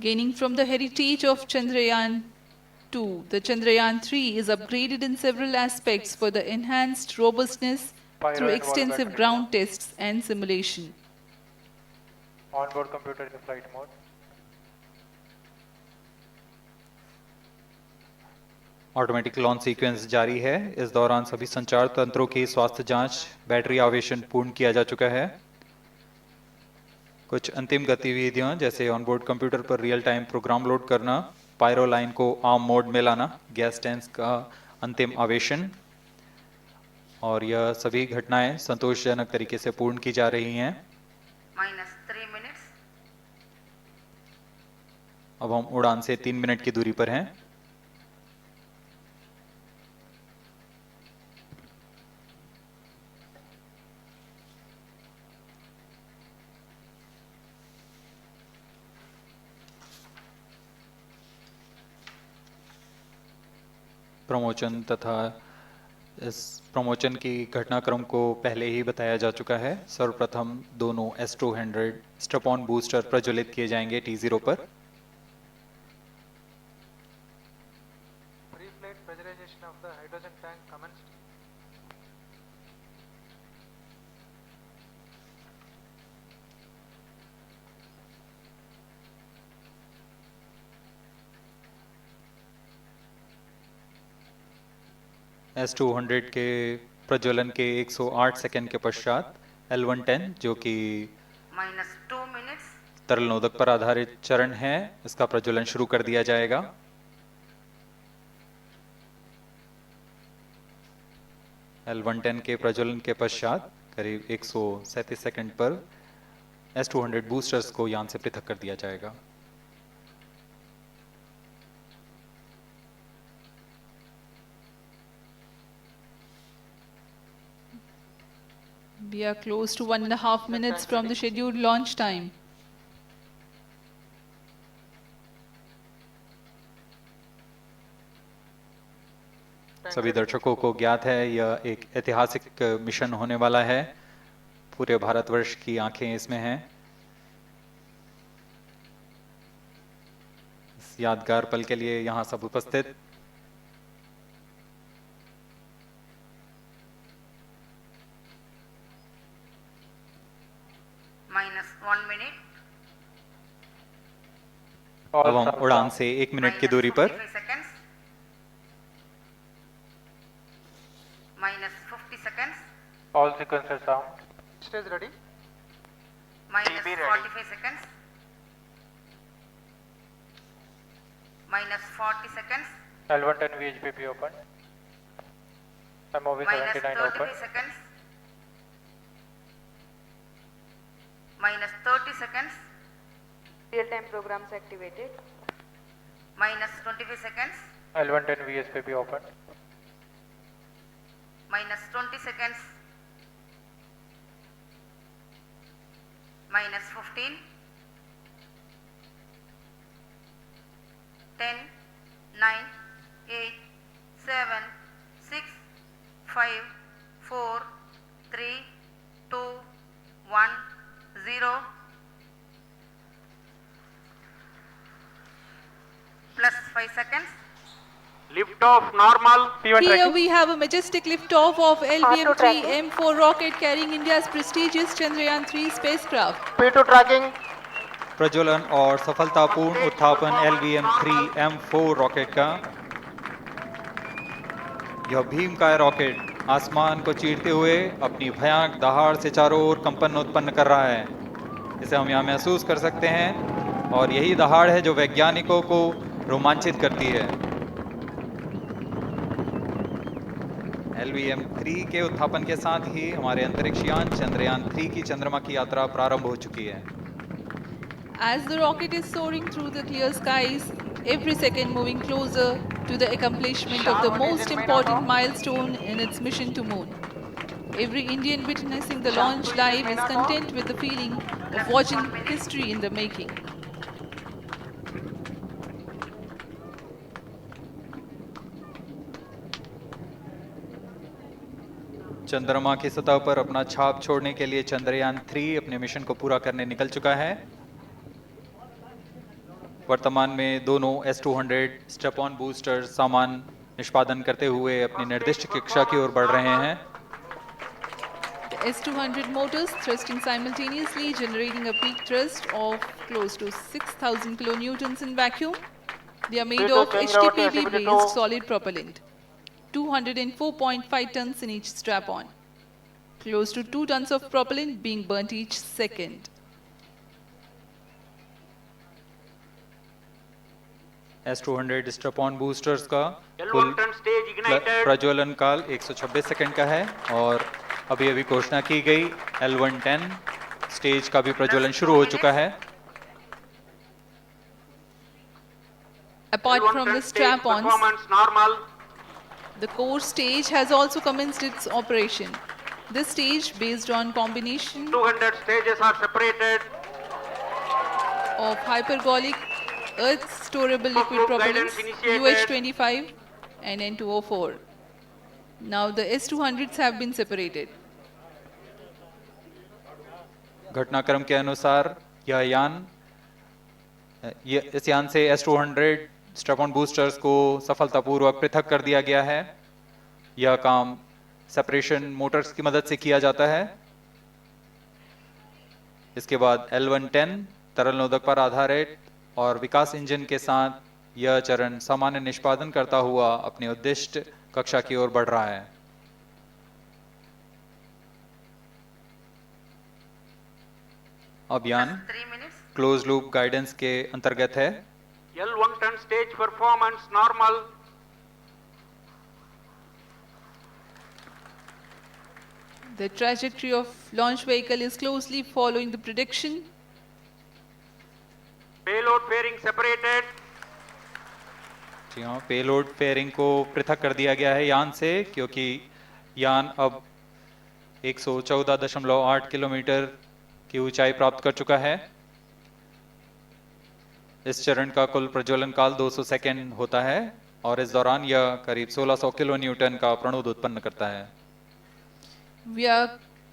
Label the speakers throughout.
Speaker 1: Gaining from the heritage of Chandrayaan-2, the Chandrayaan-3 is upgraded in several aspects for the enhanced robustness through extensive ground tests and simulation.
Speaker 2: Onboard computer in the flight mode.
Speaker 3: Automatic launch sequence जारी है। इस दौरान सभी संचार तंत्रों की स्वास्थ्य जांच, बैटरी आवेशन पूर्ण किया जा चुका है। कुछ अंतिम गतिविधियां जैसे ऑनबोर्ड कंप्यूटर पर रियल टाइम प्रोग्राम लोड करना, पायरो लाइन को आर्म मोड में लाना, गैस टैंक का अंतिम आवेशन, और यह सभी घटनाएं संतोषजनक तरीके से पूर्ण की जा रही हैं।
Speaker 4: -3 minutes.
Speaker 3: अब हम उड़ान से 3 मिनट की दूरी पर हैं। प्रमोशन तथा इस प्रमोशन की घटनाक्रम को पहले ही बताया जा चुका है। सर्वप्रथम दोनों S200 स्ट्रप-ऑन बूस्टर प्रज्वलित किए जाएंगे T0 पर।
Speaker 2: Pre-flight pressurization of the hydrogen tank commenced.
Speaker 3: S200 के प्रज्वलन के 108 सेकंड के पश्चात L110 जो कि
Speaker 4: -2 minutes.
Speaker 3: तरल नोदक पर आधारित चरण है, इसका प्रज्वलन शुरू कर दिया जाएगा। L110 के प्रज्वलन के पश्चात करीब 137 सेकंड पर S200 बूस्टर्स को यान से पृथक कर दिया जाएगा।
Speaker 1: We are close to 1.5 minutes from the scheduled launch time.
Speaker 3: सभी दर्शकों को ज्ञात है यह एक ऐतिहासिक मिशन होने वाला है। पूरे भारतवर्ष की आंखें इसमें हैं। इस यादगार पल के लिए यहाँ सब उपस्थित
Speaker 4: -1 minute.
Speaker 3: अब हम उड़ान से 1 मिनट की दूरी पर
Speaker 4: -45 seconds. -50 seconds.
Speaker 2: All sequences sound.
Speaker 5: Stage ready.
Speaker 4: -45 seconds. -40 seconds.
Speaker 2: L110 VHPP open. MOV 79 open.
Speaker 4: -35 seconds. -30 seconds.
Speaker 6: Real-time programs activated.
Speaker 4: -25 seconds.
Speaker 2: L110 VSPP open.
Speaker 4: -20 seconds. -15. 10, 9, 8, 7, 6, 5, 4, 3, 2, 1, 0. Plus 5 seconds.
Speaker 5: Lift off normal.
Speaker 2: P1
Speaker 1: Here
Speaker 2: tracking.
Speaker 1: we have a majestic liftoff of LVM-3 M4 rocket carrying India's prestigious Chandrayaan-3 spacecraft.
Speaker 5: P2 tracking.
Speaker 3: प्रज्वलन और सफलतापूर्ण उत्थापन LVM-3 M4 rocket का। यह भीमकाय rocket आसमान को चीरते हुए अपनी भयानक दहाड़ से चारों ओर कंपन उत्पन्न कर रहा है। इसे हम यहाँ महसूस कर सकते हैं और यही दहाड़ है जो वैज्ञानिकों को रोमांचित करती है। LVM-3 के उत्थापन के साथ ही हमारे अंतरिक्ष यान चंद्रयान-3 की चंद्रमा की यात्रा प्रारंभ हो चुकी है।
Speaker 1: As the rocket is soaring through the clear skies, every second moving closer to the accomplishment of the most important milestone in its mission to moon. Every Indian witnessing the launch live is content with the feeling of watching history in the making.
Speaker 3: चंद्रमा की सतह पर अपना छाप छोड़ने के लिए चंद्रयान 3 अपने मिशन को पूरा करने निकल चुका है। वर्तमान में दोनों S200 स्टेप ऑन बूस्टर सामान निष्पादन करते हुए अपनी निर्दिष्ट कक्षा की ओर बढ़ रहे हैं।
Speaker 1: The S200 motors thrusting simultaneously, generating a peak thrust of close to 6,000 kilonewtons in vacuum. They are made
Speaker 5: Vehicle
Speaker 1: of
Speaker 5: change route
Speaker 1: HTPB
Speaker 5: SCBT2.
Speaker 1: based solid propellant, 204.5 tons in each strap-on. Close to 2 tons of propellant being burnt each second.
Speaker 3: S200 step on boosters का
Speaker 5: L1
Speaker 3: कुल
Speaker 5: turn stage ignited.
Speaker 3: प्रज्वलन काल 126 second का है और अभी अभी घोषणा की गई L110 स्टेज का भी प्रज्वलन शुरू हो चुका है।
Speaker 1: Apart
Speaker 5: L1
Speaker 1: from
Speaker 5: turn
Speaker 1: the
Speaker 5: stage
Speaker 1: strap-ons,
Speaker 5: performance normal.
Speaker 1: the core stage has also commenced its operation. This stage, based on combination
Speaker 5: 200 stages are separated.
Speaker 1: of hypergolic earth storable liquid
Speaker 5: Group
Speaker 1: propellants
Speaker 5: guidance initiated.
Speaker 1: UH25 and N204. Now the S200s have been separated.
Speaker 3: घटनाक्रम के अनुसार यह यान इस यान से S200 step on boosters को सफलतापूर्वक पृथक कर दिया गया है। यह काम सेपरेशन मोटर्स की मदद से किया जाता है। इसके बाद L110 तरल नोदक पर आधारित और विकास इंजन के साथ यह चरण सामान्य निष्पादन करता हुआ अपनी उद्दिष्ट कक्षा की ओर बढ़ रहा है। अभियान
Speaker 4: 3 minutes.
Speaker 3: क्लोज लूप गाइडेंस के अंतर्गत है।
Speaker 5: L1 turn stage performance normal.
Speaker 1: The trajectory of launch vehicle is closely following the prediction.
Speaker 5: Payload fairing separated.
Speaker 3: जी हाँ, पेलोड फेयरिंग को पृथक कर दिया गया है यान से, क्योंकि यान अब 114.8 किलोमीटर की ऊंचाई प्राप्त कर चुका है। इस चरण का कुल प्रज्वलन काल 200 सेकेंड होता है और इस दौरान यह करीब 1600 किलो न्यूटन का प्रणुद उत्पन्न करता है।
Speaker 1: We are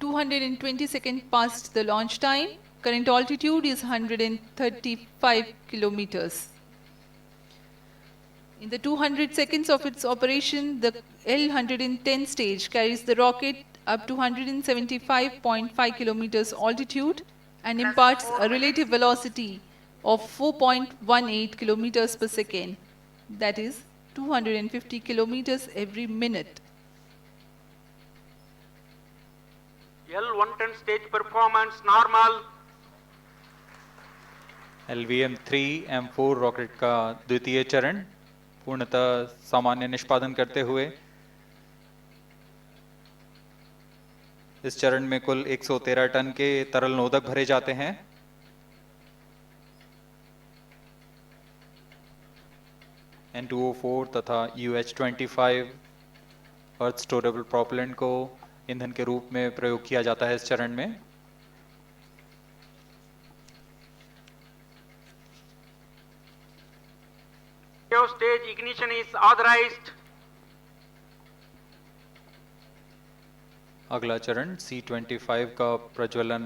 Speaker 1: 220 seconds past the launch time. Current altitude is 135 kilometers. In the 200 seconds of its operation, the L110 stage carries the rocket up to 175.5 kilometers altitude and imparts a relative velocity of 4.18 kilometers per second, that is 250 kilometers every minute.
Speaker 5: L1 turn stage performance normal.
Speaker 3: LVM-3M4 rocket का द्वितीय चरण पूर्णतः सामान्य निष्पादन करते हुए इस चरण में कुल 113 टन के तरल नोदक भरे जाते हैं। N204 तथा UH25 अर्थ स्टोरेबल प्रोपेलेंट को ईंधन के रूप में प्रयोग किया जाता है इस चरण में।
Speaker 5: Stage ignition is authorized.
Speaker 3: अगला चरण C25 का प्रज्वलन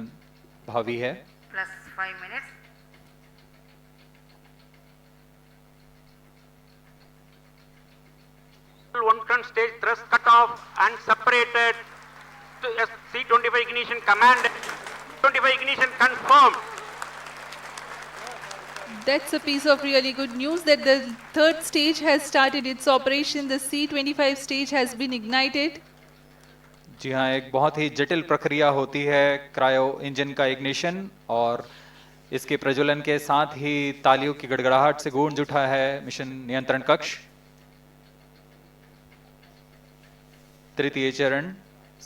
Speaker 3: भावी है।
Speaker 4: Plus 5 minutes.
Speaker 5: L1 turn stage thrust cut off and separated. To C25 ignition command. 25 ignition confirmed.
Speaker 1: That's a piece of really good news that the third stage has started its operation. The C25 stage has been ignited.
Speaker 3: जी हाँ, एक बहुत ही जटिल प्रक्रिया होती है cryo engine का ignition और इसके प्रज्वलन के साथ ही तालियों की गड़गड़ाहट से गूंज उठा है मिशन नियंत्रण कक्ष। तृतीय चरण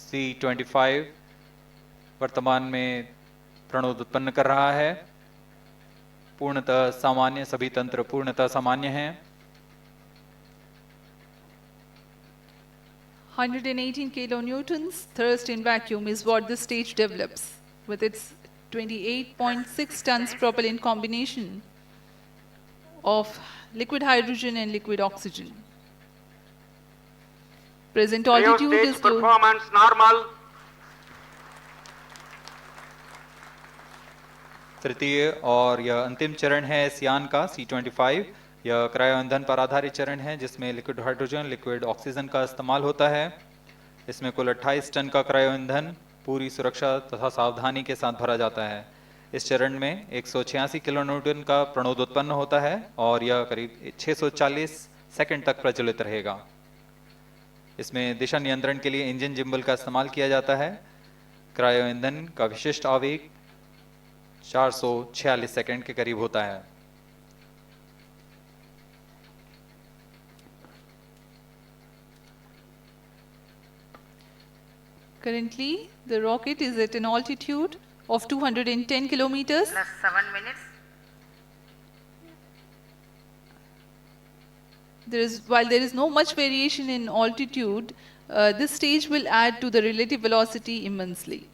Speaker 3: C25 वर्तमान में प्रणोद उत्पन्न कर रहा है। पूर्णतः सामान्य, सभी तंत्र पूर्णतः सामान्य हैं।
Speaker 1: 118 kilonewtons thrust in vacuum is what the stage develops with its 28.6 tons propellant combination of liquid hydrogen and liquid oxygen. Present altitude
Speaker 5: Stage
Speaker 1: is close.
Speaker 5: performance normal.
Speaker 3: तृतीय और यह अंतिम चरण है इस यान का C-25। यह क्रायो ईंधन पर आधारित चरण है जिसमें लिक्विड हाइड्रोजन, लिक्विड ऑक्सीजन का इस्तेमाल होता है। इसमें कुल 28 टन का क्रायो ईंधन पूरी सुरक्षा तथा सावधानी के साथ भरा जाता है। इस चरण में 186 किलोन्यूटन का प्रणोद उत्पन्न होता है और यह करीब 640 सेकंड तक प्रज्वलित रहेगा। इसमें दिशा नियंत्रण के लिए इंजन जिम्बल का इस्तेमाल किया जाता है। क्रायो ईंधन का विशिष्ट आवेग 446 सेकंड के करीब होता है।
Speaker 1: Currently, the rocket is at an altitude of 210 kilometers.
Speaker 4: plus 7 minutes.
Speaker 1: While there is no much variation in altitude, this stage will add to the relative velocity immensely.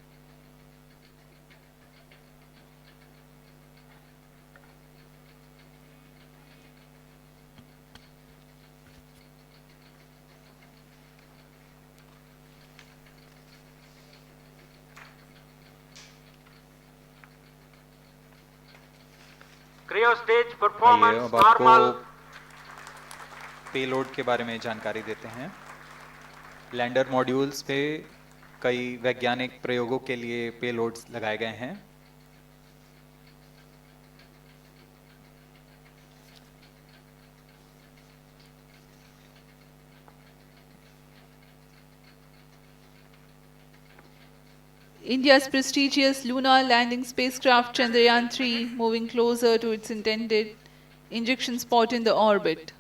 Speaker 5: Cryo stage
Speaker 3: आइए
Speaker 5: performance
Speaker 3: अब आपको
Speaker 5: normal.
Speaker 3: Payload के बारे में जानकारी देते हैं। Lander modules पे कई वैज्ञानिक प्रयोगों के लिए पेलोड्स लगाए गए हैं।
Speaker 1: India's prestigious lunar landing spacecraft Chandrayaan-3 moving closer to its intended injection spot in the orbit.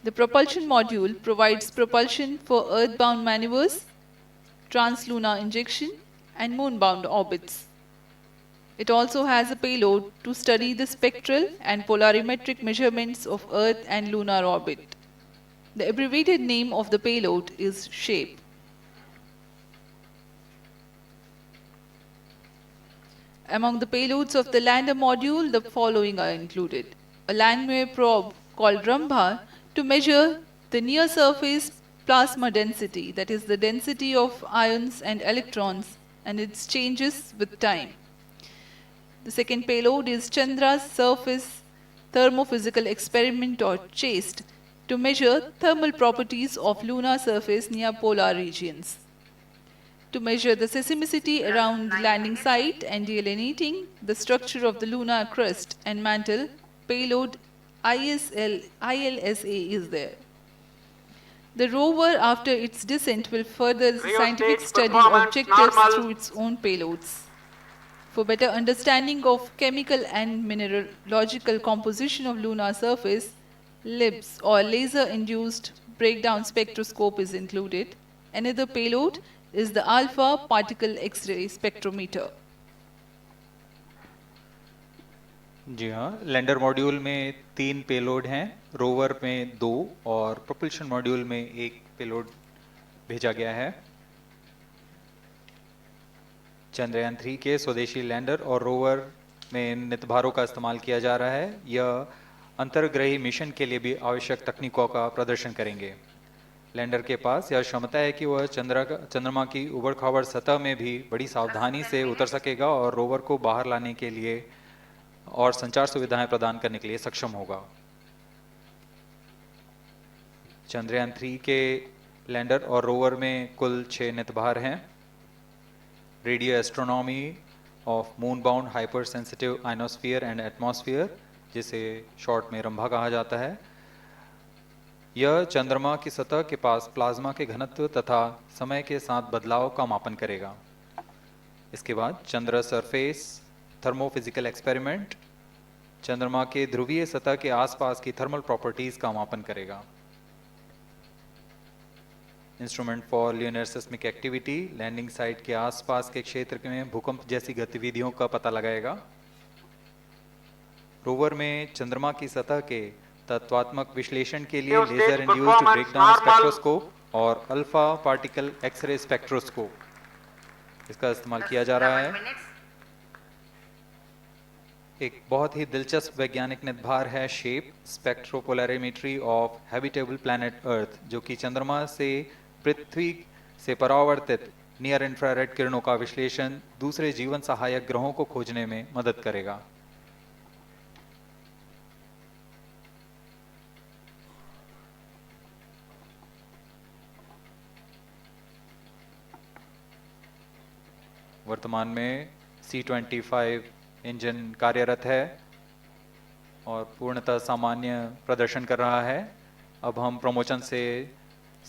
Speaker 1: The propulsion module provides propulsion for earthbound maneuvers, translunar injection, and moonbound orbits. It also has a payload to study the spectral and polarimetric measurements of Earth and lunar orbit. The abbreviated name of the payload is SHAPE. Among the payloads of the lander module, the following are included. A landwehr probe called Rambha to measure the near-surface plasma density, that is the density of ions and electrons, and its changes with time. The second payload is Chandra's Surface Thermophysical Experiment, or CHASTE, to measure thermal properties of lunar surface near polar regions. To measure the seismicity around the landing site and delineating the structure of the lunar crust and mantle, payload ILSA is there. The rover, after its descent, will further the
Speaker 5: Cryo
Speaker 1: scientific
Speaker 5: stage
Speaker 1: study
Speaker 5: performance
Speaker 1: objectives
Speaker 5: normal.
Speaker 1: through its own payloads. For better understanding of chemical and mineralogical composition of lunar surface, LIBS, or laser-induced breakdown spectroscope, is included. Another payload is the alpha particle X-ray spectrometer.
Speaker 3: जी हाँ, lander module में 3 payload हैं, rover में 2 और propulsion module में 1 payload भेजा गया है। चंद्रयान 3 के स्वदेशी लैंडर और रोवर में नितभारों का इस्तेमाल किया जा रहा है। यह अंतर्ग्रही मिशन के लिए भी आवश्यक तकनीकों का प्रदर्शन करेंगे। लैंडर के पास यह क्षमता है कि वह चंद्रमा की उबड़-खाबड़ सतह में भी बड़ी सावधानी से उतर सकेगा और रोवर को बाहर लाने के लिए और संचार सुविधाएं प्रदान करने के लिए सक्षम होगा। चंद्रयान 3 के लैंडर और रोवर में कुल 6 नितभार हैं। Radio astronomy of moon bound hyper sensitive ionosphere and atmosphere, जिसे शॉर्ट में रंभा कहा जाता है, यह चंद्रमा की सतह के पास प्लाज्मा के घनत्व तथा समय के साथ बदलाव का मापन करेगा। इसके बाद चंद्र सरफेस थर्मोफिजिकल एक्सपेरिमेंट चंद्रमा के ध्रुवीय सतह के आसपास की थर्मल प्रॉपर्टीज का मापन करेगा। Instrument for lunar seismic activity landing site के आसपास के क्षेत्र में भूकंप जैसी गतिविधियों का पता लगाएगा। रोवर में चंद्रमा की सतह के तत्वात्मक विश्लेषण के लिए लेजर इंड्यूस्ड ब्रेकडाउन स्पेक्ट्रोस्कोप और अल्फा पार्टिकल एक्सरे स्पेक्ट्रोस्कोप इसका इस्तेमाल किया जा रहा है। एक बहुत ही दिलचस्प वैज्ञानिक नितभार है shape स्पेक्ट्रोपोलैरिमेट्री of habitable planet earth, जो कि चंद्रमा से पृथ्वी से परावर्तित नियर इंफ्रारेड किरणों का विश्लेषण दूसरे जीवन सहायक ग्रहों को खोजने में मदद करेगा। वर्तमान में C-25 इंजन कार्यरत है और पूर्णतः सामान्य प्रदर्शन कर रहा है। अब हम प्रमोशन से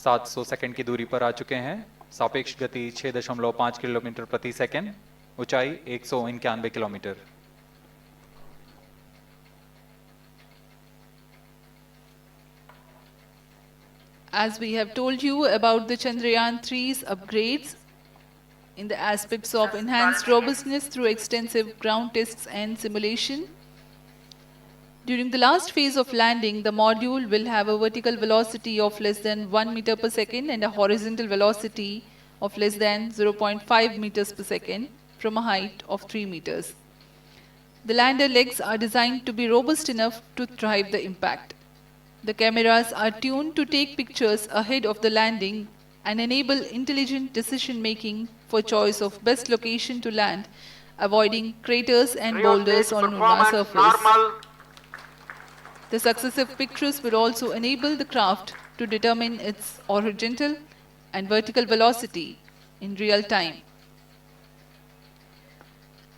Speaker 3: 700 सेकंड की दूरी पर आ चुके हैं। सापेक्ष गति 6.5 किलोमीटर प्रति सेकंड, ऊंचाई 191 kilometre.
Speaker 1: As we have told you about the Chandrayaan-3's upgrades in the aspects of enhanced robustness through extensive ground tests and simulation, during the last phase of landing, the module will have a vertical velocity of less than 1 meter per second and a horizontal velocity of less than 0.5 meters per second from a height of 3 meters. The lander legs are designed to be robust enough to drive the impact. The cameras are tuned to take pictures ahead of the landing and enable intelligent decision-making for choice of best location to land, avoiding craters and boulders on lunar surface.
Speaker 5: Normal.
Speaker 1: The successive pictures will also enable the craft to determine its horizontal and vertical velocity in real time.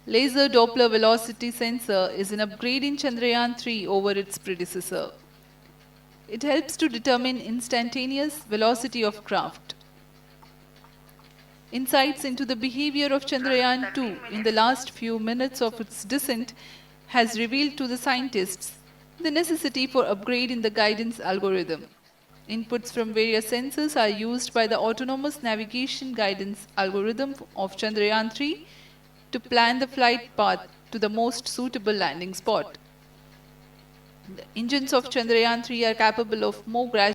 Speaker 1: Laser Doppler velocity sensor is an upgrade in Chandrayaan-3 over its predecessor. It helps to determine instantaneous velocity of craft. Insights into the behavior of Chandrayaan-2 in the last few minutes of its descent has revealed to the scientists the necessity for upgrade in the guidance algorithm. Inputs from various sensors are used by the autonomous navigation guidance algorithm of Chandrayaan-3 to plan the flight path to the most suitable landing spot. The engines of Chandrayaan-3 are capable of more gradual